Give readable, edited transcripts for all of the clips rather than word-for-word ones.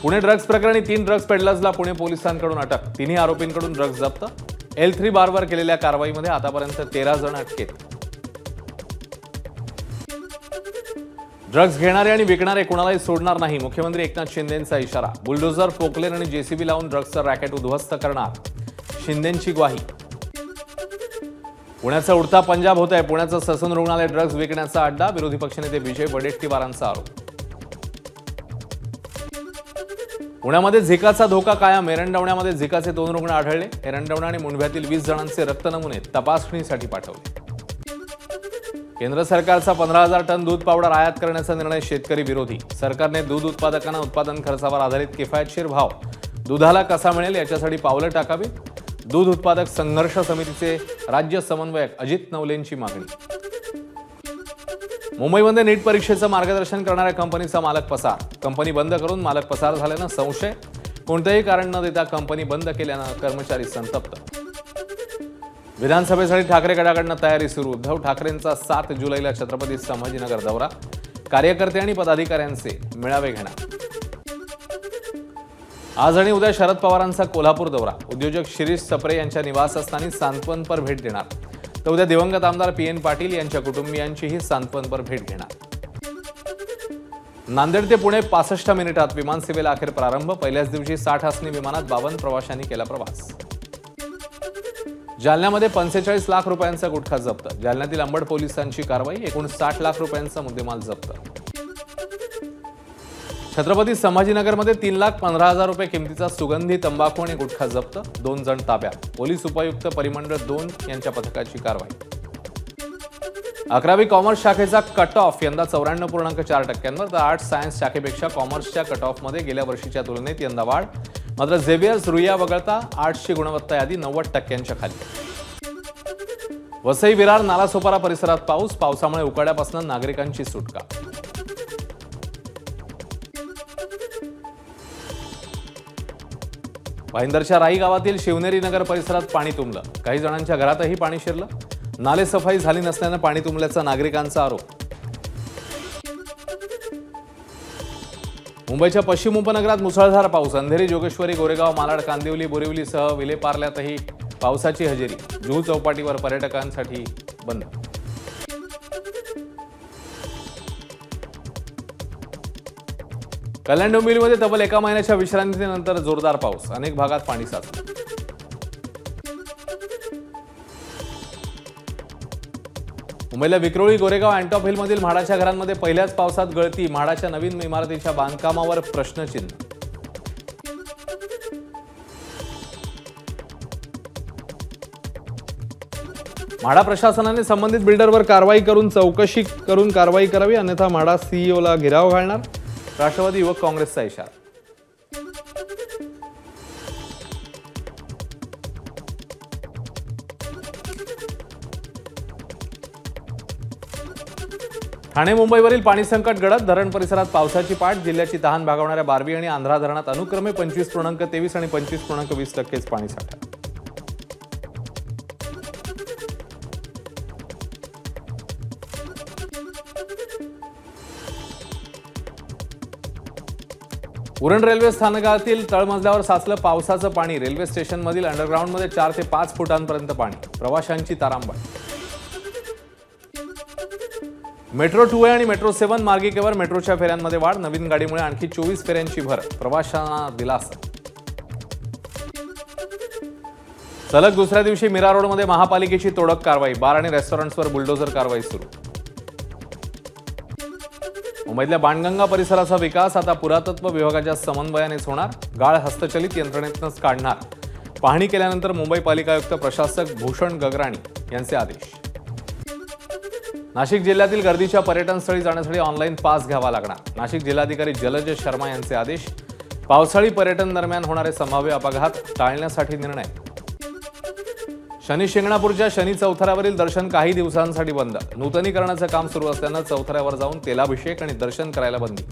Pune drugs प्रकरणी 3 drugs पेडलर्सला Pune पोलिसांकडून अटक। तिन्ही आरोपींकडून ड्रग्ज जप्त। L3 बारवर केलेल्या कारवाईमध्ये आतापर्यंत 13 जण अटकेत। ड्रग्ज घेणारे आणि विकणारे कुणालाही सोडणार नाही, मुख्यमंत्री एकनाथ शिंदेंचा इशारा। बुलडोझर, पोकलेन आणि जेसीबी लावून ड्रग्जचं रॅकेट उद्ध्वस्त करणार, शिंदेंची ग्वाही। पुण्याचा उडता पंजाब होत आहे। पुण्याचं ससून रुग्णालय ड्रग्ज विकण्याचा अड्डा, विरोधी पक्षनेते विजय वडेट्टीवारांचा आरोप। पुण्यामध्ये झिकाचा धोका कायम। एरंडवण्यामध्ये झिकाचे 2 रुग्ण आढळले। एरंडवणा आणि मुंढव्यातील 20 जणांचे रक्त नमुने तपासणीसाठी पाठवले। केंद्र सरकारचा 15,000 टन दूध पावडर आयात करण्याचा निर्णय शेतकरी विरोधी। सरकारने दूध उत्पादकांना उत्पादन खर्चावर आधारित किफायतशीर भाव दुधाला कसा मिळेल याच्यासाठी पावलं टाकावीत। दूध उत्पादक संघर्ष समितीचे राज्य समन्वयक अजित नवलेंची मागणी। मुंबईमध्ये नीट परीक्षेचं मार्गदर्शन करणाऱ्या कंपनीचा मालक पसार। कंपनी बंद करून मालक पसार झाल्यानं संशय। कोणतेही कारण न देता कंपनी बंद केल्यानं कर्मचारी संतप्त। विधानसभेसाठी ठाकरे गटाकडून तयारी सुरू। उद्धव ठाकरेंचा 7 जुलैला छत्रपती संभाजीनगर दौरा। कार्यकर्ते आणि पदाधिकाऱ्यांचे मेळावे घेणार। आज आणि उद्या शरद पवारांचा कोल्हापूर दौरा। उद्योजक शिरीष सप्रे यांच्या निवासस्थानी सांत्वनपर भेट देणार। तर उद्या दिवंगत आमदार PN पाटील यांच्या कुटुंबियांचीही सांत्वनपर भेट घेणार। नांदेड ते पुणे 65 मिनिटात विमानसेवेला अखेर प्रारंभ। पहिल्याच दिवशी 60 आसनी विमानात 52 प्रवाशांनी केला प्रवास। जालन्यामध्ये 45 लाख रुपयांचा गुटखा जप्त। जालन्यातील अंबड पोलिसांची कारवाई। एकूण 60 लाख रुपयांचा मुद्देमाल जप्त। छत्रपती संभाजीनगरमध्ये 3,15,000 रुपये किमतीचा सुगंधी तंबाखू आणि गुटखा जप्त। 2 जण ताब्यात। पोलीस उपायुक्त परिमंडळ 2 यांच्या पथकाची कारवाई। 11वी कॉमर्स शाखेचा कट ऑफ यंदा 94.4%वर, तर आर्ट्स सायन्स शाखेपेक्षा कॉमर्सच्या कट ऑफमध्ये गेल्या वर्षीच्या तुलनेत यंदा वाढ। मात्र झेवियर्स, रुईया वगळता आर्ट्सची गुणवत्ता यादी 90%च्या खाली। वसई, विरार, नालासोपारा परिसरात पावसामुळे उकाड्यापासून नागरिकांची सुटका। भाईंदरच्या राई गावातील शिवनेरी नगर परिसरात पाणी तुंबलं। काही जणांच्या घरातही पाणी शिरलं। नाले सफाई झाली नसल्यानं पाणी तुंबल्याचा नागरिकांचा आरोप। मुंबईच्या पश्चिम उपनगरात मुसळधार पाऊस। अंधेरी, जोगेश्वरी, गोरेगाव, मालाड, कांदिवली, बोरिवलीसह विलेपार्ल्यातही पावसाची हजेरी। जुहू चौपाटीवर पर्यटकांसाठी बंद। कल्याण डोंबिवलीमध्ये तब्बल 1 महिन्याच्या विश्रांतीनंतर जोरदार पाऊस। अनेक भागात पाणी साचलं। मुंबईला विक्रोळी, गोरेगाव, अँटॉप हिलमधील म्हाडाच्या घरांमध्ये पहिल्याच पावसात गळती। म्हाडाच्या नवीन इमारतीच्या बांधकामावर प्रश्नचिन्ह। म्हाडा प्रशासनाने संबंधित बिल्डरवर कारवाई करून चौकशी करून कारवाई करावी, अन्यथा म्हाडा सीईओला घेराव घालणार। राष्ट्रवादी युवक काँग्रेसचा इशारा। ठाणे, मुंबईवरील पाणी संकट गडद। धरण परिसरात पावसाची पाठ। जिल्ह्याची तहान भागवणाऱ्या बारवी आणि आंध्रा धरणात अनुक्रमे 25.23 आणि 25.20% पाणी साठा। उरण रेल्वे स्थानकातील तळमजल्यावर साचलं पावसाचं पाणी। रेल्वे स्टेशनमधील अंडरग्राऊंडमध्ये 4 ते 5 फुटांपर्यंत पाणी। प्रवाशांची तारांबळ। मेट्रो 2A आणि मेट्रो 7 मार्गिकेवर मेट्रोच्या फेऱ्यांमध्ये वाढ। नवीन गाडीमुळे आणखी 24 फेऱ्यांची भर। प्रवाशांना दिलासा। सलग दुसऱ्या दिवशी मीरा रोडमध्ये महापालिकेची तोडक कारवाई। बार आणि रेस्टॉरंट्सवर बुलडोझर कारवाई सुरू। मुंबईतल्या बाणगंगा परिसराचा विकास आता पुरातत्व विभागाच्या समन्वयानेच होणार। गाळ हस्तचलित यंत्रणेतूनच काढणार। पाहणी केल्यानंतर मुंबई पालिका आयुक्त प्रशासक भूषण गगराणी यांचे आदेश। नाशिक जिल्ह्यातील गर्दीच्या पर्यटनस्थळी जाण्यासाठी ऑनलाईन पास घ्यावा लागणार। नाशिक जिल्हाधिकारी जलज शर्मा यांचे आदेश। पावसाळी पर्यटन दरम्यान होणारे संभाव्य अपघात टाळण्यासाठी निर्णय। शनी शिंगणापूरच्या शनी चौथऱ्यावरील दर्शन काही दिवसांसाठी बंद। नूतनीकरणाचं काम सुरू असल्यानं चौथऱ्यावर जाऊन तेलाभिषेक आणि दर्शन करायला बंदी।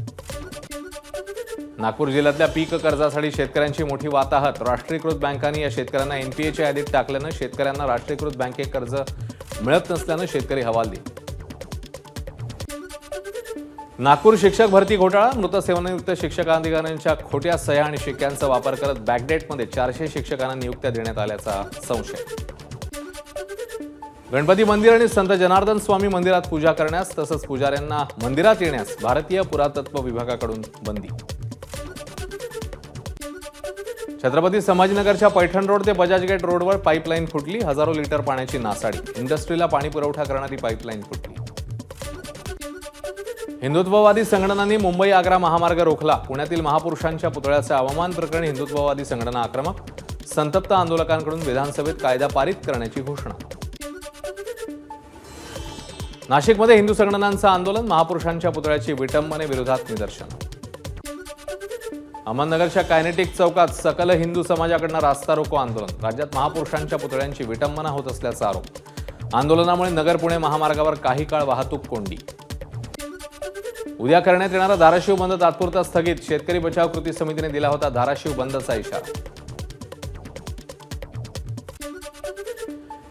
नागपूर जिल्ह्यातल्या पीक कर्जासाठी शेतकऱ्यांची मोठी वाताहत। राष्ट्रीयकृत बँकांनी या शेतकऱ्यांना NPAच्या यादीत टाकल्यानं शेतकऱ्यांना राष्ट्रीयकृत बँकेत कर्ज मिळत नसल्यानं शेतकरी हवालदिल। नागपूर शिक्षक भरती घोटाळा, मृत सेवानिवृत्त शिक्षकाधिकाऱ्यांच्या खोट्या सह्या आणि शिक्क्यांचा वापर करत बॅकडेटमध्ये 400 शिक्षकांना नियुक्त्या देण्यात आल्याचा संशय. गणपती मंदिर आणि संत जनार्दन स्वामी मंदिरात पूजा करण्यास तसंच पुजाऱ्यांना मंदिरात येण्यास भारतीय पुरातत्व विभागाकडून बंदी. छत्रपती संभाजीनगरच्या पैठण रोड ते बजाज गेट रोडवर पाईपलाईन फुटली, हजारो लिटर पाण्याची नासाडी, इंडस्ट्रीला पाणी पुरवठा करणारी पाईपलाईन फुटली. हिंदुत्ववादी संघटनांनी मुंबई आग्रा महामार्ग रोखला, पुण्यातील महापुरुषांच्या पुतळ्याचे अवमान प्रकरणी हिंदुत्ववादी संघटना आक्रमक, संतप्त आंदोलकांकडून विधानसभेत कायदा पारित करण्याची घोषणा. नाशिकमध्ये हिंदू संघटनांचं आंदोलन, महापुरुषांच्या पुतळ्याची विटंबने विरोधात निदर्शन. अहमदनगरच्या कायनेटिक चौकात सकल हिंदू समाजाकडून रास्ता रोको आंदोलन, राज्यात महापुरुषांच्या पुतळ्यांची विटंबना होत असल्याचा आरोप. आंदोलनामुळे नगर पुणे महामार्गावर काही काळ वाहतूक कोंडी. उद्या करण्यात येणारा धाराशिव बंद तात्पुरता स्थगित, शेतकरी बचाव कृती समितीने दिला होता धाराशिव बंदचा इशारा.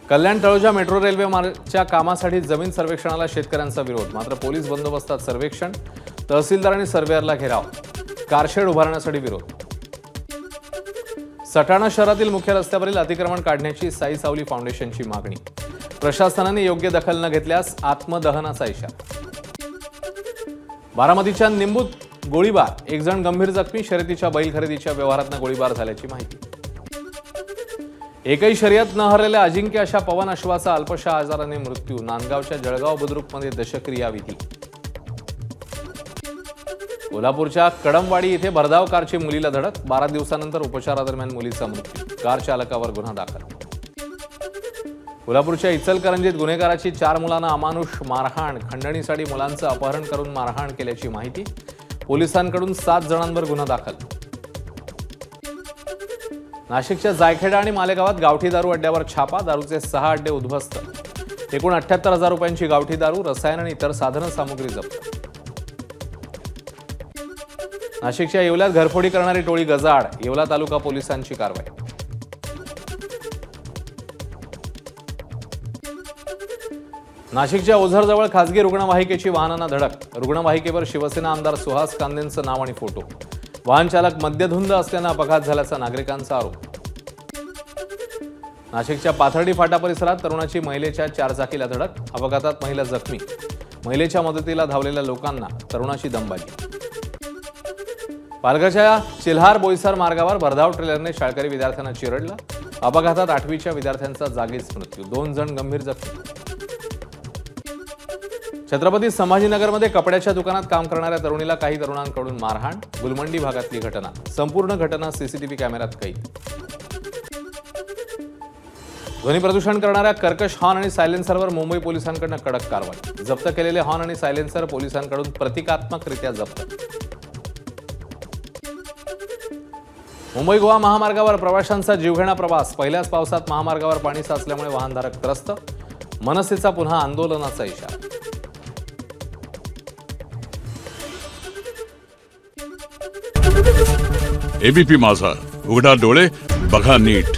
कल्याण तळोजा मेट्रो रेल्वे मार्गाच्या कामासाठी जमीन सर्वेक्षणाला शेतकऱ्यांचा विरोध, मात्र पोलीस बंदोबस्तात सर्वेक्षण, तहसीलदार आणि सर्वेअरला घेराव, कारशेड उभारण्यासाठी विरोध. सटाणा शहरातील मुख्य रस्त्यावरील अतिक्रमण काढण्याची साई सावली फाउंडेशनची मागणी, प्रशासनाने योग्य दखल न घेतल्यास आत्मदहनाचा इशारा. बारामतीच्या निंबूत गोळीबार, एक जण गंभीर जखमी, शर्यतीच्या बैल खरेदीच्या व्यवहारातून गोळीबार झाल्याची माहिती. एकही शर्यत न हरलेल्या अजिंक्य अशा पवन अश्वाचा अल्पशा आजाराने मृत्यू, नांदगावच्या जळगाव बुद्रुकमध्ये दशक्रिया विधी. कोल्हापूरच्या कडमवाडी इथे भरधाव कारची मुलीला धडक, 12 दिवसानंतर उपचारादरम्यान मुलीचा मृत्यू, कार चालकावर गुन्हा दाखल. कोल्हापूरच्या इचलकरंजीत गुन्हेगाराची 4 मुलांना अमानुष मारहाण, खंडणीसाठी मुलांचं अपहरण करून मारहाण केल्याची माहिती, पोलिसांकडून 7 जणांवर गुन्हा दाखल. नाशिकच्या जायखेडा आणि मालेगावात गावठी दारू अड्ड्यावर छापा, दारूचे 6 अड्डे उद्ध्वस्त, एकूण 78,000 रुपयांची गावठी दारू, रसायन आणि इतर साधन सामुग्री जप्त. नाशिकच्या येवल्यात घरफोडी करणारी टोळी गजाआड, येवला तालुका पोलिसांची कारवाई. नाशिकच्या ओझरजवळ खासगी रुग्णवाहिकेची वाहनांना धडक, रुग्णवाहिकेवर शिवसेना आमदार सुहास कांदेंचं नाव आणि फोटो, वाहन चालक मद्यधुंद असल्यानं अपघात झाल्याचा नागरिकांचा आरोप. नाशिकच्या पाथर्डी फाटा परिसरात तरुणाची महिलेच्या 4 चाकीला धडक, अपघातात महिला जखमी, महिलेच्या मदतीला धावलेल्या लोकांना तरुणाची दमबाजी. पालघरच्या चिल्हार बोईसर मार्गावर भरधाव ट्रेलरने शाळकरी विद्यार्थ्यांना चिरडला, अपघातात 8वीच्या विद्यार्थ्यांचा जागीच मृत्यू, 2 जण गंभीर जखमी. छत्रपती संभाजीनगरमध्ये कपड्याच्या दुकानात काम करणाऱ्या तरुणीला काही तरुणांकडून मारहाण, गुलमंडी भागातली घटना, संपूर्ण घटना सीसीटीव्ही कॅमेऱ्यात कैद. ध्वनी प्रदूषण करणाऱ्या कर्कश हॉर्न आणि सायलेन्सरवर मुंबई पोलिसांकडून कडक कारवाई, जप्त केलेले हॉर्न आणि सायलेन्सर पोलिसांकडून प्रतिकात्मकरित्या जप्त. मुंबई गोवा महामार्गावर प्रवाशांचा जीवघेणा प्रवास, पहिल्याच पावसात महामार्गावर पाणी साचल्यामुळे वाहनधारक त्रस्त, मनसेचा पुन्हा आंदोलनाचा इशारा. एबीपी माझा, उघडा डोळे बघा नीट.